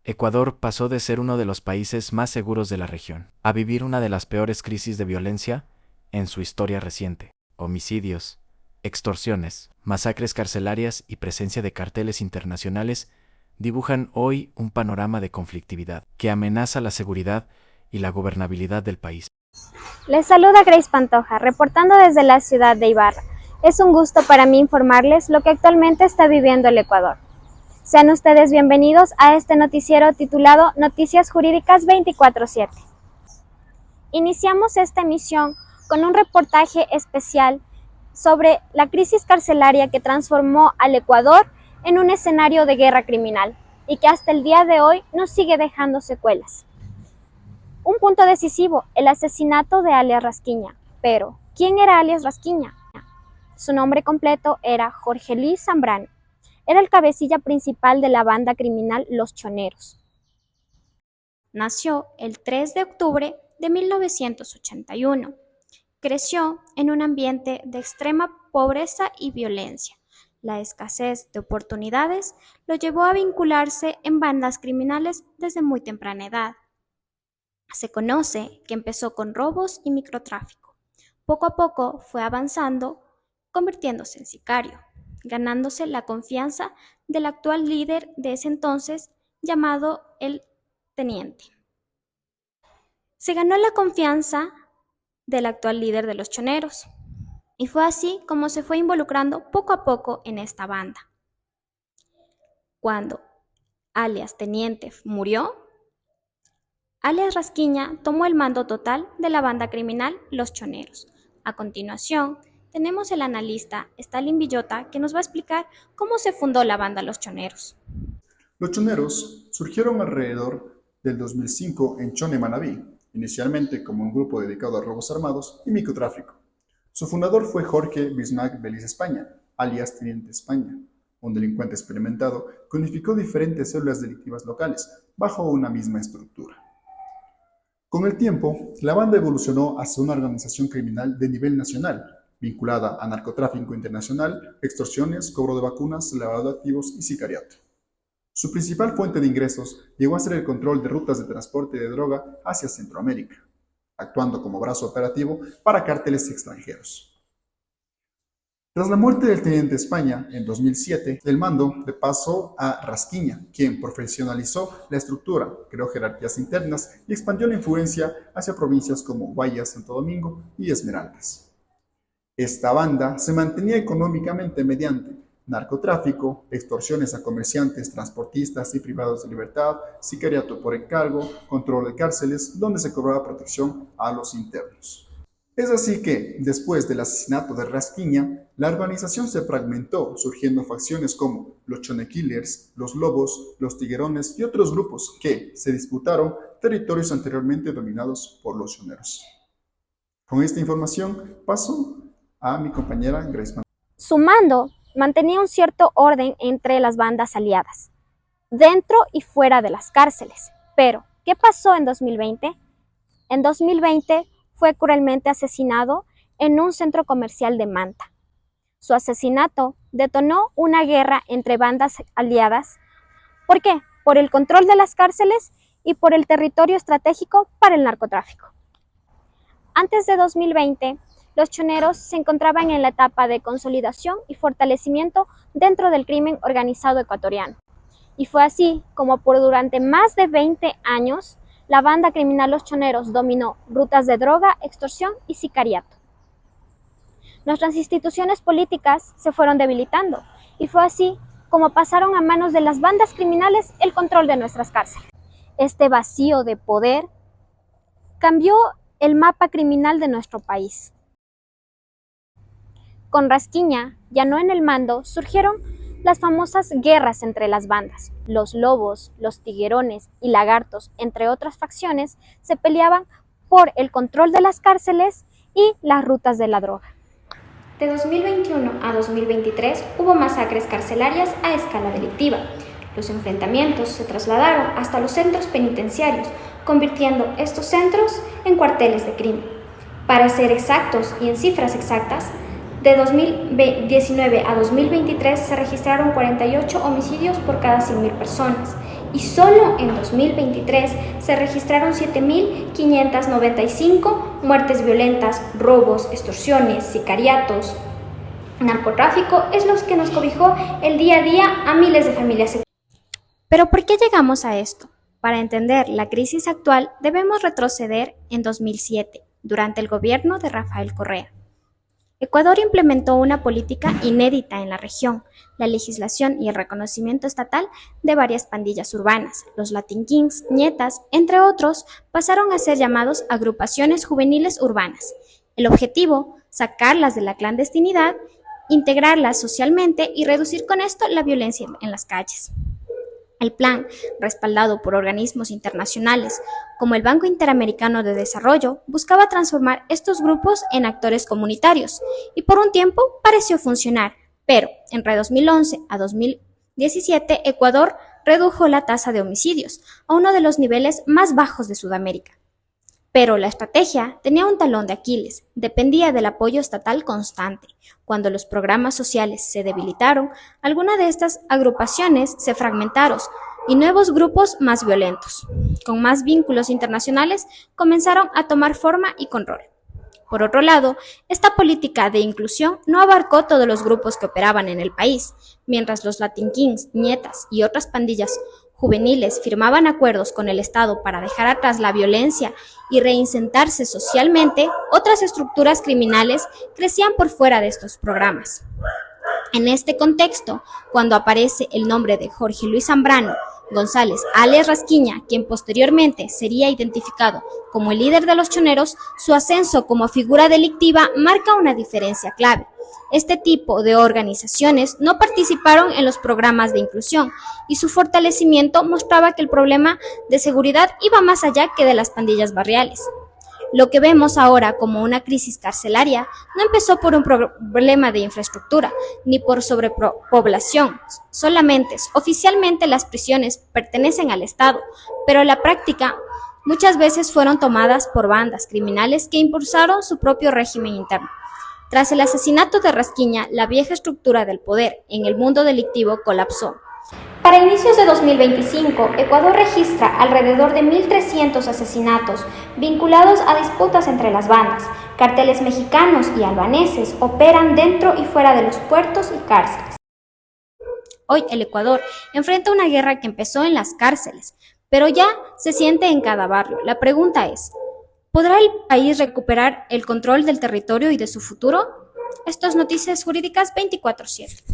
Ecuador pasó de ser uno de los países más seguros de la región a vivir una de las peores crisis de violencia en su historia reciente. Homicidios, extorsiones, masacres carcelarias y presencia de carteles internacionales dibujan hoy un panorama de conflictividad que amenaza la seguridad y la gobernabilidad del país. Les saluda Grace Pantoja, reportando desde la ciudad de Ibarra. Es un gusto para mí informarles lo que actualmente está viviendo el Ecuador. Sean ustedes bienvenidos a este noticiero titulado Noticias Jurídicas 24/7. Iniciamos esta emisión con un reportaje especial sobre la crisis carcelaria que transformó al Ecuador en un escenario de guerra criminal y que hasta el día de hoy nos sigue dejando secuelas. Un punto decisivo, el asesinato de alias Rasquiña. Pero, ¿quién era alias Rasquiña? Su nombre completo era Jorge Luis Zambrano. Era el cabecilla principal de la banda criminal Los Choneros. Nació el 3 de octubre de 1981. Creció en un ambiente de extrema pobreza y violencia. La escasez de oportunidades lo llevó a vincularse en bandas criminales desde muy temprana edad. Se conoce que empezó con robos y microtráfico. Poco a poco fue avanzando, convirtiéndose en sicario, ganándose la confianza del actual líder de ese entonces, llamado el Teniente. Se ganó la confianza del actual líder de los Choneros, y fue así como se fue involucrando poco a poco en esta banda. Cuando alias Teniente murió, alias Rasquiña tomó el mando total de la banda criminal Los Choneros. A continuación, tenemos el analista Stalin Villota que nos va a explicar cómo se fundó la banda Los Choneros. Los Choneros surgieron alrededor del 2005 en Chone, Manabí, inicialmente como un grupo dedicado a robos armados y microtráfico. Su fundador fue Jorge Bismarck Vélez España, alias Teniente España, un delincuente experimentado que unificó diferentes células delictivas locales bajo una misma estructura. Con el tiempo, la banda evolucionó hacia una organización criminal de nivel nacional, vinculada a narcotráfico internacional, extorsiones, cobro de vacunas, lavado de activos y sicariato. Su principal fuente de ingresos llegó a ser el control de rutas de transporte de droga hacia Centroamérica, actuando como brazo operativo para cárteles extranjeros. Tras la muerte del Teniente España en 2007, el mando le pasó a Rasquiña, quien profesionalizó la estructura, creó jerarquías internas y expandió la influencia hacia provincias como Guayas, Santo Domingo y Esmeraldas. Esta banda se mantenía económicamente mediante narcotráfico, extorsiones a comerciantes, transportistas y privados de libertad, sicariato por encargo, control de cárceles, donde se cobraba protección a los internos. Es así que, después del asesinato de Rasquiña, la organización se fragmentó, surgiendo facciones como los Chone Killers, los Lobos, los Tiguerones y otros grupos que se disputaron territorios anteriormente dominados por los Choneros. Con esta información paso a mi compañera Grace Pantoja. Su mando mantenía un cierto orden entre las bandas aliadas, dentro y fuera de las cárceles. Pero, ¿qué pasó en 2020? En 2020 fue cruelmente asesinado en un centro comercial de Manta. Su asesinato detonó una guerra entre bandas aliadas. ¿Por qué? Por el control de las cárceles y por el territorio estratégico para el narcotráfico. Antes de 2020, los choneros se encontraban en la etapa de consolidación y fortalecimiento dentro del crimen organizado ecuatoriano. Y fue así como durante más de 20 años, la banda criminal Los Choneros dominó rutas de droga, extorsión y sicariato. Nuestras instituciones políticas se fueron debilitando y fue así como pasaron a manos de las bandas criminales el control de nuestras cárceles. Este vacío de poder cambió el mapa criminal de nuestro país. Con Rasquiña, ya no en el mando, surgieron las famosas guerras entre las bandas. Los Lobos, los Tiguerones y Lagartos, entre otras facciones, se peleaban por el control de las cárceles y las rutas de la droga. De 2021 a 2023 hubo masacres carcelarias a escala delictiva. Los enfrentamientos se trasladaron hasta los centros penitenciarios, convirtiendo estos centros en cuarteles de crimen. Para ser exactos y en cifras exactas, de 2019 a 2023 se registraron 48 homicidios por cada 100.000 personas y solo en 2023 se registraron 7.595 muertes violentas, robos, extorsiones, sicariatos. Narcotráfico es lo que nos cobijó el día a día a miles de familias. Pero ¿por qué llegamos a esto? Para entender la crisis actual debemos retroceder en 2007, durante el gobierno de Rafael Correa. Ecuador implementó una política inédita en la región, la legislación y el reconocimiento estatal de varias pandillas urbanas. Los Latin Kings, Ñetas, entre otros, pasaron a ser llamados agrupaciones juveniles urbanas. El objetivo, sacarlas de la clandestinidad, integrarlas socialmente y reducir con esto la violencia en las calles. El plan, respaldado por organismos internacionales como el Banco Interamericano de Desarrollo, buscaba transformar estos grupos en actores comunitarios y por un tiempo pareció funcionar, pero entre 2011 a 2017 Ecuador redujo la tasa de homicidios a uno de los niveles más bajos de Sudamérica. Pero la estrategia tenía un talón de Aquiles, dependía del apoyo estatal constante. Cuando los programas sociales se debilitaron, algunas de estas agrupaciones se fragmentaron y nuevos grupos más violentos, con más vínculos internacionales, comenzaron a tomar forma y control. Por otro lado, esta política de inclusión no abarcó todos los grupos que operaban en el país, mientras los Latin Kings, Ñetas y otras pandillas juveniles firmaban acuerdos con el Estado para dejar atrás la violencia y reinsertarse socialmente, otras estructuras criminales crecían por fuera de estos programas. En este contexto, cuando aparece el nombre de Jorge Luis Zambrano González, alias Rasquiña, quien posteriormente sería identificado como el líder de los choneros, su ascenso como figura delictiva marca una diferencia clave. Este tipo de organizaciones no participaron en los programas de inclusión y su fortalecimiento mostraba que el problema de seguridad iba más allá que de las pandillas barriales. Lo que vemos ahora como una crisis carcelaria no empezó por un problema de infraestructura ni por sobrepoblación. Oficialmente las prisiones pertenecen al Estado, pero en la práctica muchas veces fueron tomadas por bandas criminales que impulsaron su propio régimen interno. Tras el asesinato de Rasquiña, la vieja estructura del poder en el mundo delictivo colapsó. Para inicios de 2025, Ecuador registra alrededor de 1.300 asesinatos vinculados a disputas entre las bandas. Carteles mexicanos y albaneses operan dentro y fuera de los puertos y cárceles. Hoy el Ecuador enfrenta una guerra que empezó en las cárceles, pero ya se siente en cada barrio. La pregunta es, ¿podrá el país recuperar el control del territorio y de su futuro? Esto es Noticias Jurídicas 24/7.